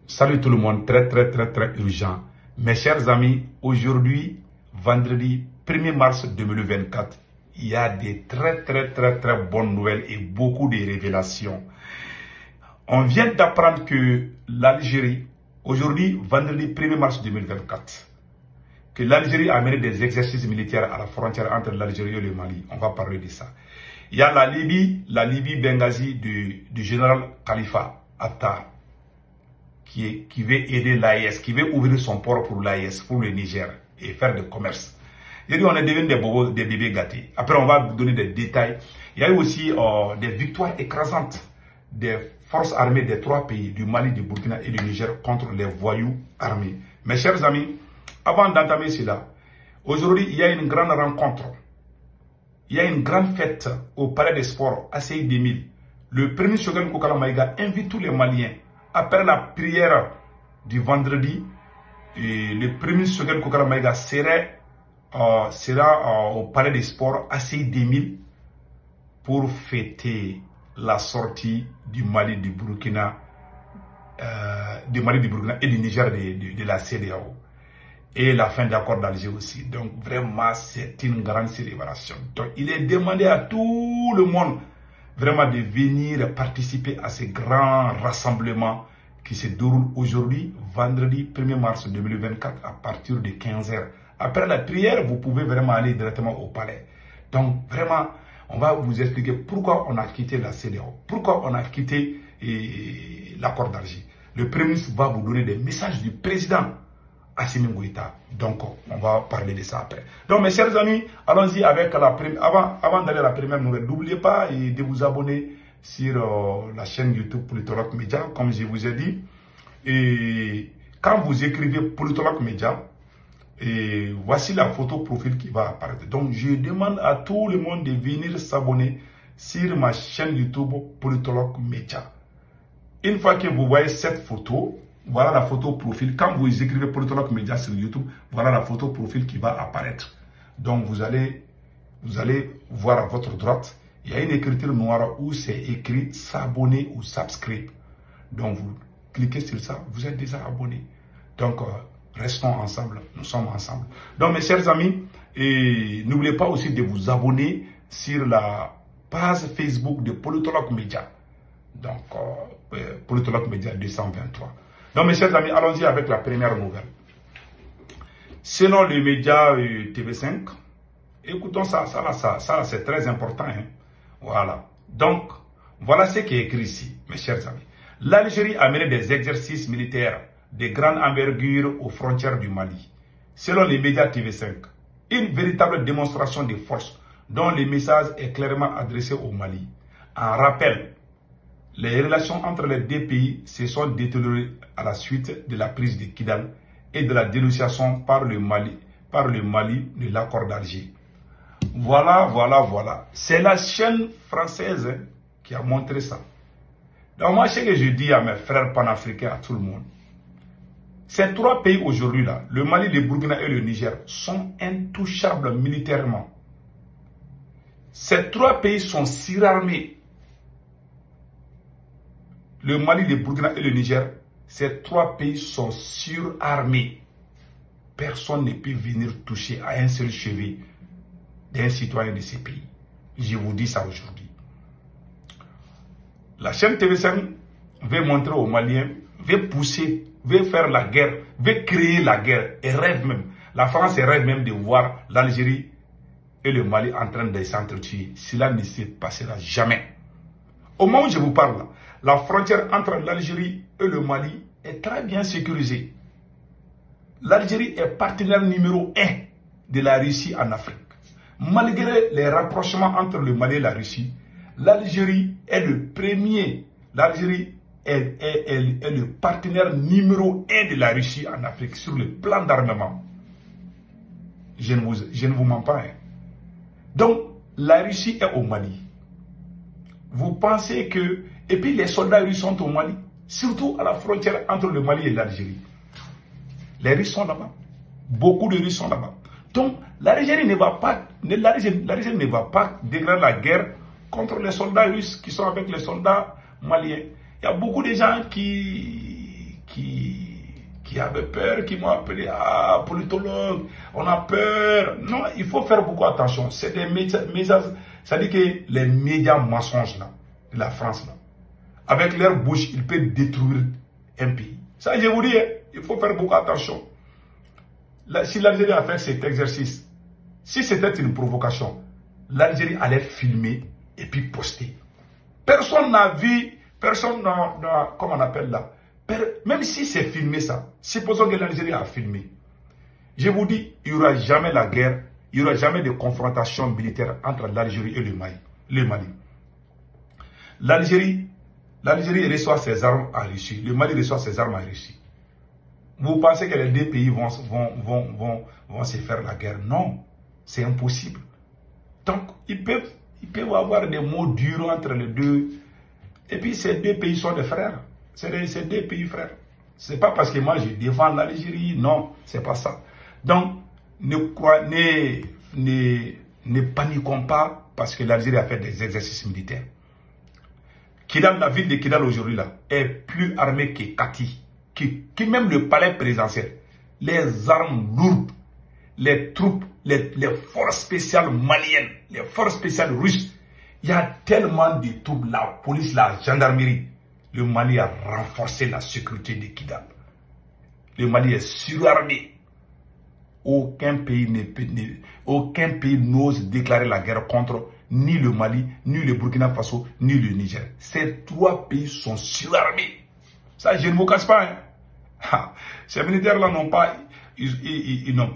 Salut tout le monde, très urgent. Mes chers amis, aujourd'hui, vendredi 1er mars 2024, il y a des très bonnes nouvelles et beaucoup de révélations. On vient d'apprendre que l'Algérie, aujourd'hui, vendredi 1er mars 2024, que l'Algérie a mené des exercices militaires à la frontière entre l'Algérie et le Mali. On va parler de ça. Il y a la Libye Benghazi du général Khalifa Haftar, qui veut aider l'AES, qui veut ouvrir son port pour l'AES, pour le Niger, et faire du commerce. J'ai dit, on est devenu des bobos, des bébés gâtés. Après, on va vous donner des détails. Il y a eu aussi des victoires écrasantes des forces armées des trois pays, du Mali, du Burkina et du Niger, contre les voyous armés. Mes chers amis, avant d'entamer cela, aujourd'hui, il y a une grande rencontre. Il y a une grande fête au Palais des Sports, à CI 2000. Le premier Shogun Kokala Maïga invite tous les Maliens. Après la prière du vendredi, le premier Shogun Kokala Maïga sera au Palais des Sports, à CI 2000, pour fêter la sortie du Mali, du Burkina, et du Niger de la CEDEAO. Et la fin de l'accord d'Alger aussi. Donc vraiment, c'est une grande célébration. Donc il est demandé à tout le monde vraiment de venir participer à ce grand rassemblement qui se déroule aujourd'hui, vendredi 1er mars 2024, à partir de 15 h. Après la prière, vous pouvez vraiment aller directement au palais. Donc vraiment, on va vous expliquer pourquoi on a quitté la CEDEAO, pourquoi on a quitté l'accord d'Alger. Le Premier ministre va vous donner des messages du président Assimi Goïta. Donc, on va parler de ça après. Donc, mes chers amis, allons-y avec la première. Avant d'aller à la première nouvelle, n'oubliez pas de vous abonner sur la chaîne YouTube Politologue Média, comme je vous ai dit. Et quand vous écrivez Politologue Média, et voici la photo profil qui va apparaître. Donc, je demande à tout le monde de venir s'abonner sur ma chaîne YouTube Politologue Média. Une fois que vous voyez cette photo, voilà la photo profil. Quand vous écrivez Politologue Média sur YouTube, voilà la photo profil qui va apparaître. Donc vous allez voir à votre droite, il y a une écriture noire où c'est écrit s'abonner ou subscribe. Donc vous cliquez sur ça, vous êtes déjà abonné. Donc restons ensemble, nous sommes ensemble. Donc mes chers amis, n'oubliez pas aussi de vous abonner sur la page Facebook de Politologue Média. Donc Politologue Média 223. Donc mes chers amis, allons-y avec la première nouvelle. Selon les médias TV5, écoutons ça c'est très important. Hein? Voilà. Donc, voilà ce qui est écrit ici, mes chers amis. L'Algérie a mené des exercices militaires de grande envergure aux frontières du Mali. Selon les médias TV5, une véritable démonstration de force dont le message est clairement adressé au Mali. En rappel, les relations entre les deux pays se sont détériorées à la suite de la prise de Kidal et de la dénonciation par le Mali de l'accord d'Alger. Voilà. C'est la chaîne française qui a montré ça. Donc moi, ce que je dis à mes frères panafricains, à tout le monde, ces trois pays aujourd'hui là, le Mali, le Burkina et le Niger, sont intouchables militairement. Ces trois pays sont surarmés. Le Mali, le Burkina et le Niger, ces trois pays sont surarmés. Personne ne peut venir toucher à un seul cheveu d'un citoyen de ces pays. Je vous dis ça aujourd'hui. La chaîne TV5 veut montrer aux Maliens, veut pousser, veut faire la guerre, veut créer la guerre et rêve même. La France rêve même de voir l'Algérie et le Mali en train de s'entretuer. Cela ne se passera jamais. Au moment où je vous parle, la frontière entre l'Algérie et le Mali est très bien sécurisée. L'Algérie est partenaire numéro 1 de la Russie en Afrique. Malgré les rapprochements entre le Mali et la Russie, l'Algérie est le premier. L'Algérie est le partenaire numéro 1 de la Russie en Afrique sur le plan d'armement. Je ne vous mens pas. Hein. Donc, la Russie est au Mali. Vous pensez que... Et puis les soldats russes sont au Mali, surtout à la frontière entre le Mali et l'Algérie. Les Russes sont là-bas. Beaucoup de Russes sont là-bas. Donc l'Algérie ne va pas déclarer la guerre contre les soldats russes qui sont avec les soldats maliens. Il y a beaucoup de gens qui qui avaient peur, qui m'ont appelé, ah, politologue, on a peur. Non, il faut faire beaucoup attention. C'est des médias, ça dit que les médias mensonges là, de la France là, avec leur bouche, ils peuvent détruire un pays. Ça, je vous dis, hein, il faut faire beaucoup attention. Là, si l'Algérie a fait cet exercice, si c'était une provocation, l'Algérie allait filmer et puis poster. Personne n'a vu, personne n'a, comment on appelle là, même si c'est filmé ça, supposons que l'Algérie a filmé. Je vous dis, il n'y aura jamais la guerre, il n'y aura jamais de confrontation militaire entre l'Algérie et le Mali. L'Algérie reçoit ses armes en Russie, le Mali reçoit ses armes en Russie. Vous pensez que les deux pays vont se faire la guerre? Non, c'est impossible. Donc, ils peuvent avoir des mots durs entre les deux. Et puis, ces deux pays sont des frères. C'est deux pays frères. Ce n'est pas parce que moi, je défends l'Algérie. Non, ce n'est pas ça. Donc, ne paniquons pas parce que l'Algérie a fait des exercices militaires. Kidal, la ville de Kidal aujourd'hui là, est plus armée que Kati. Qui même le palais présidentiel, les armes lourdes, les troupes, les forces spéciales maliennes, les forces spéciales russes, il y a tellement de troupes, la police, la gendarmerie. Le Mali a renforcé la sécurité de Kidal. Le Mali est surarmé. Aucun pays n'ose déclarer la guerre contre ni le Mali, ni le Burkina Faso, ni le Niger. Ces trois pays sont surarmés. Ça, je ne me cache pas. Hein. Ces militaires-là n'ont pas, ils n'ont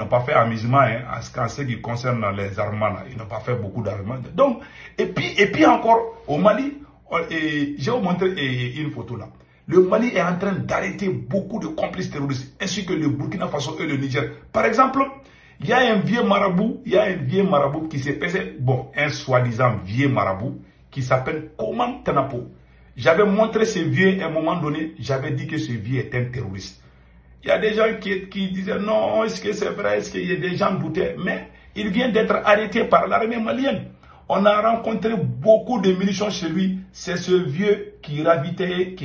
pas fait amusement hein, en ce qui concerne les armements. Là. Ils n'ont pas fait beaucoup d'armements. Donc, et puis encore, au Mali, j'ai vous montré une photo là. Le Mali est en train d'arrêter beaucoup de complices terroristes, ainsi que le Burkina Faso et le Niger. Par exemple, il y a un vieux marabout, qui s'est passé, bon, un soi-disant vieux marabout, qui s'appelle Koman Tanapo. J'avais montré ce vieux à un moment donné, j'avais dit que ce vieux est un terroriste. Il y a des gens qui disaient non, est-ce que c'est vrai, est-ce qu'il y a des gens doutaient, mais il vient d'être arrêté par l'armée malienne. On a rencontré beaucoup de munitions chez lui. C'est ce vieux qui ravitaillait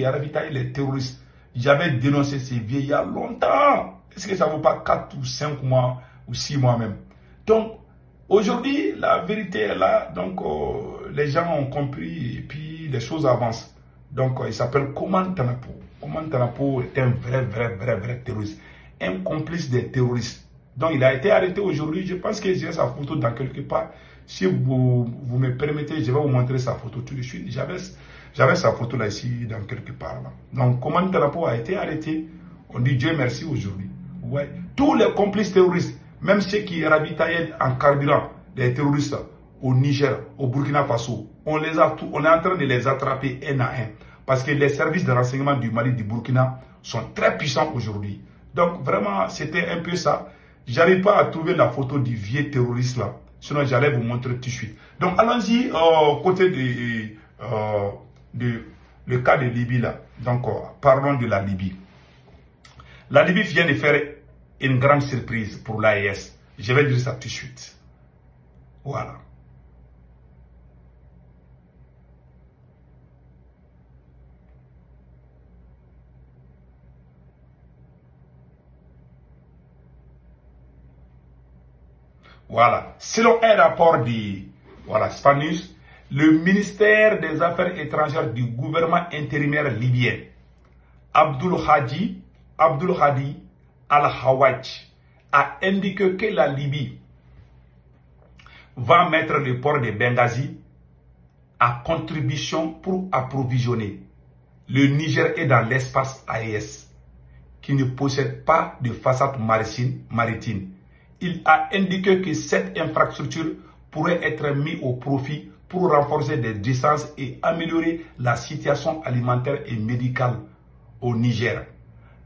les terroristes. J'avais dénoncé ce vieux il y a longtemps. Est-ce que ça ne vaut pas 4 ou 5 mois ou 6 mois même? Donc, aujourd'hui, la vérité est là. Donc, les gens ont compris et puis les choses avancent. Donc, il s'appelle Koman Tanapo. Koman Tanapo est un vrai terroriste. Un complice des terroristes. Donc, il a été arrêté aujourd'hui. Je pense que j'ai sa photo dans quelque part. Si vous me permettez, je vais vous montrer sa photo tout de suite. J'avais sa photo là, ici, dans quelque part. Là. Donc, Koman Tanapo a été arrêté. On dit Dieu merci aujourd'hui. Ouais. Tous les complices terroristes, même ceux qui ravitaillaient en carburant les terroristes au Niger, au Burkina Faso, on est en train de les attraper un à un. Parce que les services de renseignement du Mali, du Burkina sont très puissants aujourd'hui. Donc vraiment, c'était un peu ça. J'arrive pas à trouver la photo du vieux terroriste là. Sinon, j'allais vous montrer tout de suite. Donc allons-y côté le cas de Libye là. Donc parlons de la Libye. La Libye vient de faire une grande surprise pour l'AES. Je vais dire ça tout de suite. Voilà. Voilà. Selon un rapport de Spanish, le ministère des Affaires étrangères du gouvernement intérimaire libyen, Abdul Hadi Al-Hawaj, a indiqué que la Libye va mettre le port de Benghazi à contribution pour approvisionner le Niger est dans l'espace AES qui ne possède pas de façade maritime. Il a indiqué que cette infrastructure pourrait être mise au profit pour renforcer des distances et améliorer la situation alimentaire et médicale au Niger.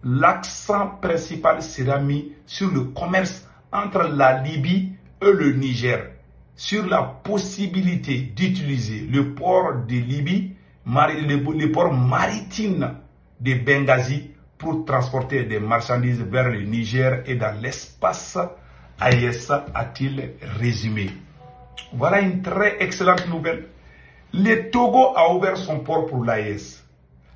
L'accent principal sera mis sur le commerce entre la Libye et le Niger, sur la possibilité d'utiliser le port de Libye, le port maritime de Benghazi pour transporter des marchandises vers le Niger et dans l'espace AES, a-t-il résumé. Voilà une très excellente nouvelle. Le Togo a ouvert son port pour l'AES.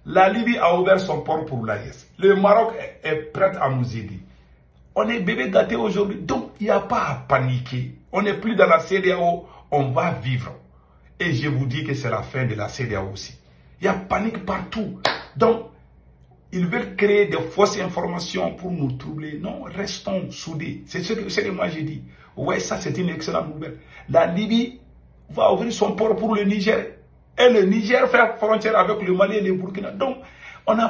La Libye a ouvert son port pour l'AES. Le Maroc est prêt à nous aider. On est bébé gâté aujourd'hui. Donc, il n'y a pas à paniquer. On n'est plus dans la CEDEAO. On va vivre. Et je vous dis que c'est la fin de la CEDEAO aussi. Il y a panique partout. Donc, ils veulent créer des fausses informations pour nous troubler. Non, restons soudés. C'est ce que moi j'ai dit. Ouais, ça c'est une excellente nouvelle. La Libye va ouvrir son port pour le Niger. Et le Niger fait frontière avec le Mali et le Burkina. Donc, on a